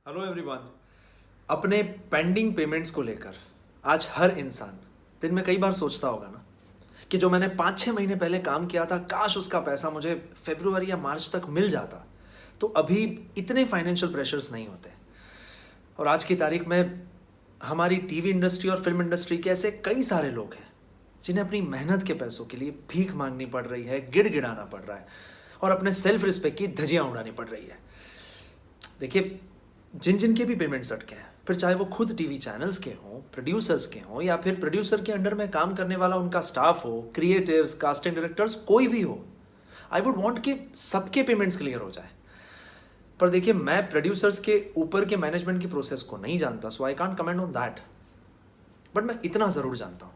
Hello everyone. अपने pending payments को लेकर आज हर इंसान दिन में कई बार सोचता होगा ना कि जो मैंने 5-6 महीने पहले काम किया था, काश उसका पैसा मुझे फरवरी या मार्च तक मिल जाता तो अभी इतने फाइनेंशियल प्रेशर्स नहीं होते। और आज की तारीख में हमारी टीवी इंडस्ट्री और फिल्म इंडस्ट्री के ऐसे कई सारे लोग हैं जिन्हें अपनी मेहनत के पैसों के लिए भीख मांगनी पड़ रही है, गिड़गिड़ाना पड़ रहा है और अपने सेल्फ रिस्पेक्ट की धज्जियां उड़ानी पड़ रही है। देखिए, जिन जिन के भी पेमेंट्स अटके हैं, फिर चाहे वो खुद टीवी चैनल्स के हों, प्रोड्यूसर्स के हों, या फिर प्रोड्यूसर के अंडर में काम करने वाला उनका स्टाफ हो, क्रिएटिव्स, कास्टिंग डायरेक्टर्स, कोई भी हो, आई वुड वांट कि सबके पेमेंट्स क्लियर हो जाए। पर देखिए, मैं प्रोड्यूसर्स के ऊपर के मैनेजमेंट की प्रोसेस को नहीं जानता, so I can't comment on that. But मैं इतना ज़रूर जानता हूँ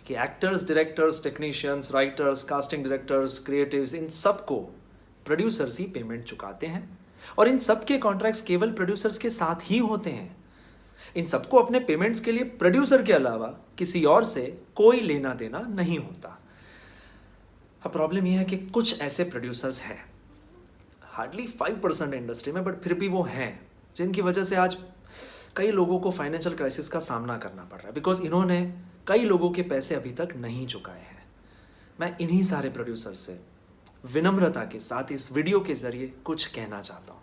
कि actors, directors, technicians, writers, casting directors, creatives, इन सबको प्रोड्यूसर्स ही पेमेंट चुकाते हैं और इन सब के कॉन्ट्रैक्ट्स केवल प्रोड्यूसर्स के साथ ही होते हैं। इन सबको अपने पेमेंट्स के लिए प्रोड्यूसर के अलावा किसी और से कोई लेना देना नहीं होता। अब प्रॉब्लम यह है कि कुछ ऐसे प्रोड्यूसर्स हैं, हार्डली 5% इंडस्ट्री में, बट फिर भी वो हैं जिनकी वजह से आज कई लोगों को फाइनेंशियल क्राइसिस का सामना करना पड़ रहा है, बिकॉज इन्होंने कई लोगों के पैसे अभी तक नहीं चुकाए हैं। मैं इन्हीं सारे प्रोड्यूसर से विनम्रता के साथ इस वीडियो के जरिए कुछ कहना चाहता हूँ।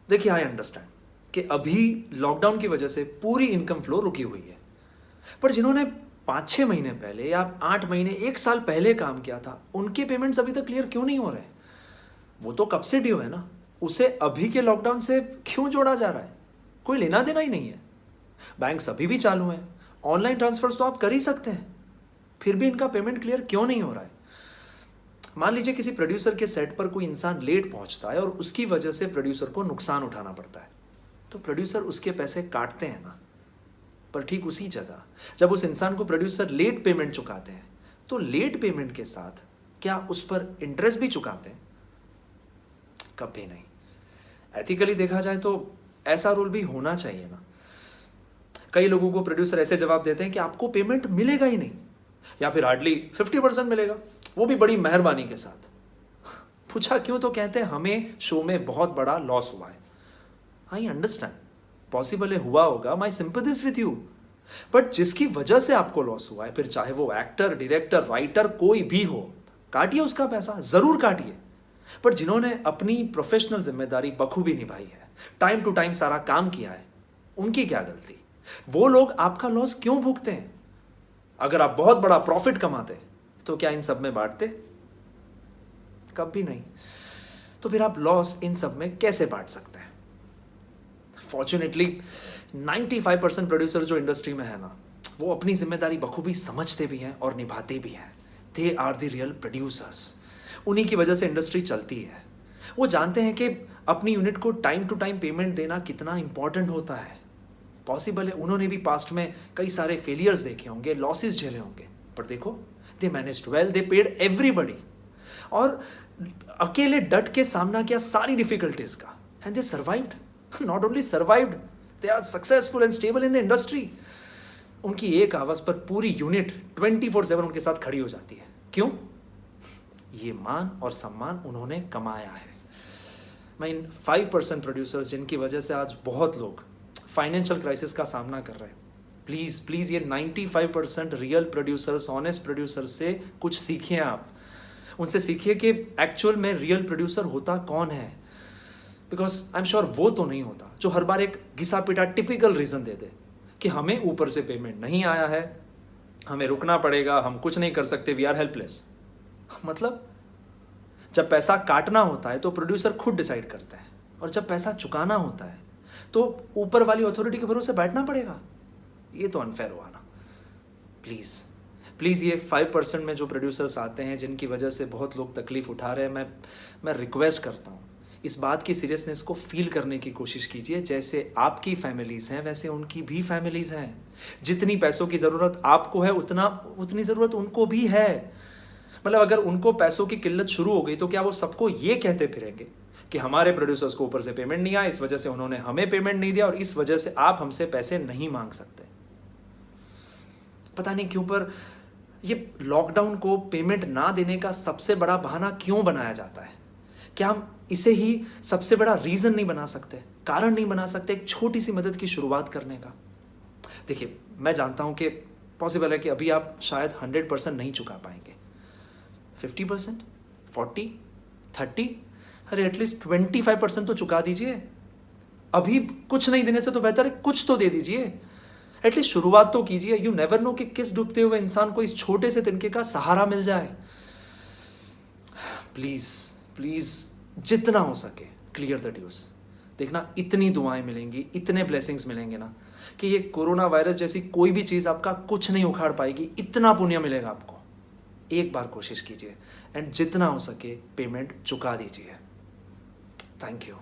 देखिए, आई अंडरस्टैंड कि अभी लॉकडाउन की वजह से पूरी इनकम फ्लो रुकी हुई है, पर जिन्होंने 5-6 महीने पहले या 8 महीने, 1 साल पहले काम किया था, उनके पेमेंट्स अभी तक क्लियर क्यों नहीं हो रहे? वो तो कब से ड्यू है ना, उसे अभी के लॉकडाउन से क्यों जोड़ा जा रहा है? कोई लेना देना ही नहीं है। बैंक अभी भी चालू हैं, ऑनलाइन ट्रांसफर्स तो आप कर ही सकते हैं, फिर भी इनका पेमेंट क्लियर क्यों नहीं हो रहा है? मान लीजिए किसी प्रोड्यूसर के सेट पर कोई इंसान लेट पहुंचता है और उसकी वजह से प्रोड्यूसर को नुकसान उठाना पड़ता है, तो प्रोड्यूसर उसके पैसे काटते हैं ना। पर ठीक उसी जगह जब उस इंसान को प्रोड्यूसर लेट पेमेंट चुकाते हैं, तो लेट पेमेंट के साथ क्या उस पर इंटरेस्ट भी चुकाते हैं? कभी नहीं। एथिकली देखा जाए तो ऐसा रूल भी होना चाहिए ना। कई लोगों को प्रोड्यूसर ऐसे जवाब देते हैं कि आपको पेमेंट मिलेगा ही नहीं, या फिर हार्डली 50% मिलेगा, वो भी बड़ी मेहरबानी के साथ। पूछा क्यों, तो कहते हैं हमें शो में बहुत बड़ा लॉस हुआ है। आई अंडरस्टैंड, पॉसिबल है हुआ होगा, माई सिंपैथीज विथ यू। बट जिसकी वजह से आपको लॉस हुआ है, फिर चाहे वो एक्टर, डायरेक्टर, राइटर कोई भी हो, काटिए उसका पैसा, जरूर काटिए। पर जिन्होंने अपनी प्रोफेशनल जिम्मेदारी बखूबी निभाई है, टाइम टू टाइम सारा काम किया है, उनकी क्या गलती? वो लोग आपका लॉस क्यों भुगते हैं? अगर आप बहुत बड़ा प्रॉफिट कमाते तो क्या इन सब में बांटते? कभी नहीं। तो फिर आप लॉस इन सब में कैसे बांट सकते हैं? फॉर्चुनेटली 95% प्रोड्यूसर जो इंडस्ट्री में है ना, वो अपनी जिम्मेदारी बखूबी समझते भी हैं और निभाते भी हैं। They are the real producers. उन्हीं की वजह से इंडस्ट्री चलती है। वो जानते हैं कि अपनी यूनिट को टाइम टू टाइम पेमेंट देना कितना इंपॉर्टेंट होता है। पॉसिबल है उन्होंने भी पास्ट में कई सारे फेलियर्स देखे होंगे, लॉसेस झेले होंगे, पर देखो, they managed well, they paid everybody, और अकेले डट के सामना किया सारी डिफिकल्टीज का, and they survived. Not only survived, they are successful and stable in the industry. उनकी एक आवाज पर पूरी यूनिट 24/7 उनके साथ खड़ी हो जाती है। क्यों? ये मान और सम्मान उन्होंने कमाया है। मैं इन 5% प्रोड्यूसर्स जिनकी वजह से आज बहुत लोग फाइनेंशियल क्राइसिस का सामना कर रहे हैं, प्लीज़ प्लीज़ ये 95% रियल प्रोड्यूसर्स, ऑनेस्ट प्रोड्यूसर से कुछ सीखिए। आप उनसे सीखिए कि एक्चुअल में रियल प्रोड्यूसर होता कौन है, बिकॉज आई एम श्योर वो तो नहीं होता जो हर बार एक घिसा पिटा टिपिकल रीज़न दे दे कि हमें ऊपर से पेमेंट नहीं आया है, हमें रुकना पड़ेगा, हम कुछ नहीं कर सकते, वी आर हेल्पलेस। मतलब जब पैसा काटना होता है तो प्रोड्यूसर खुद डिसाइड करता है, और जब पैसा चुकाना होता है तो ऊपर वाली अथॉरिटी के भरोसे बैठना पड़ेगा। ये तो अनफेयर हुआ ना। प्लीज़ प्लीज़ ये 5% में जो प्रोड्यूसर्स आते हैं जिनकी वजह से बहुत लोग तकलीफ उठा रहे हैं, मैं रिक्वेस्ट करता हूँ, इस बात की सीरियसनेस को फील करने की कोशिश कीजिए। जैसे आपकी फैमिलीज़ हैं, वैसे उनकी भी फैमिलीज़ हैं। जितनी पैसों की ज़रूरत आपको है, उतनी ज़रूरत उनको भी है। मतलब अगर उनको पैसों की किल्लत शुरू हो गई तो क्या वो सबको ये कहते फिरेंगे कि हमारे प्रोड्यूसर्स को ऊपर से पेमेंट नहीं आया, इस वजह से उन्होंने हमें पेमेंट नहीं दिया और इस वजह से आप हमसे पैसे नहीं मांग सकते? पता नहीं क्यों, पर ये लॉकडाउन को पेमेंट ना देने का सबसे बड़ा बहाना क्यों बनाया जाता है? क्या हम इसे ही सबसे बड़ा रीज़न नहीं बना सकते, कारण नहीं बना सकते एक छोटी सी मदद की शुरुआत करने का। देखिए, मैं जानता हूँ कि पॉसिबल है कि अभी आप शायद 100% नहीं चुका पाएंगे, 50%, 40, 30, अरे एटलीस्ट 25% तो चुका दीजिए। अभी कुछ नहीं देने से तो बेहतर है कुछ तो दे दीजिए, एटलीस्ट शुरुआत तो कीजिए। यू नेवर नो कि किस डूबते हुए इंसान को इस छोटे से तिनके का सहारा मिल जाए। प्लीज़ प्लीज़ जितना हो सके क्लियर द ड्यूज। देखना, इतनी दुआएं मिलेंगी, इतने ब्लेसिंग्स मिलेंगे ना कि ये कोरोना वायरस जैसी कोई भी चीज़ आपका कुछ नहीं उखाड़ पाएगी। इतना पुण्य मिलेगा आपको। एक बार कोशिश कीजिए एंड जितना हो सके पेमेंट चुका दीजिए। Thank you.